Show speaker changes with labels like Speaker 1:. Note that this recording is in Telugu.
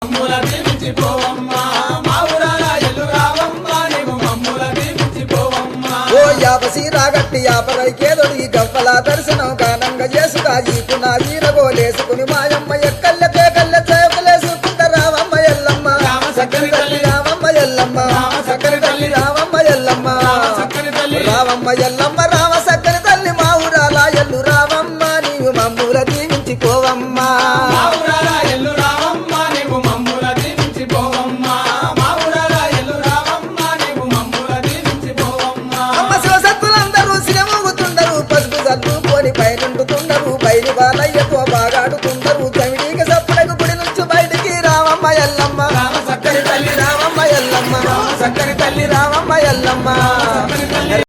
Speaker 1: మమ్ముల దీవించిపోవమ్మా మా ఊరాల ఎల్లు రావమ్మ నీవు మమ్ముల దీవించిపోవమ్మా
Speaker 2: ఓ యాపసి రాగట్టి యాపరైకేదొడి గవ్వల దర్శనం గానంగా చేసుగా ఈపున వీరగోలేసుకుని మాయమ్మ ఎక్కల్ల కేకల్ల చేపలేసుకుంట రావమ్మ ఎల్లమ్మ
Speaker 1: చక్కని తల్లి
Speaker 2: రావమ్మ ఎల్లమ్మ
Speaker 1: చక్కని తల్లి
Speaker 2: రావమ్మ ఎల్లమ్మ
Speaker 1: చక్కని తల్లి
Speaker 2: రావమ్మ ఎల్లమ్మ రామ సక్కని తల్లి మా ఊరాల ఎల్లు రావమ్మ నీవు మమ్ముల దీవించిపోవమ్మా
Speaker 1: మా ఊరాల ఎల్లు రావమ్మ నీవు మమ్ముల దీవించిపోవమ్మా మా ఊరాల ఎల్లు రావమ్మ నీవు మమ్ముల దీవించిపోవమ్మా
Speaker 2: అమ్మ శివసత్తులందరూ శ్రీమూగుతుండరు పసుపు చల్లుకొని పైనుండుతుండరు బయలు బాలయ్యతో బాగాడుతుండరు చమిడికి సప్పుడకు గుడి నుంచి బయటికి రావమ్మ ఎల్లమ్మ
Speaker 1: చక్కని తల్లి
Speaker 2: రావమ్మ ఎల్లమ్మ
Speaker 1: చక్కని తల్లి
Speaker 2: రావమ్మ ఎల్లమ్మ
Speaker 1: చక్కని తల్లి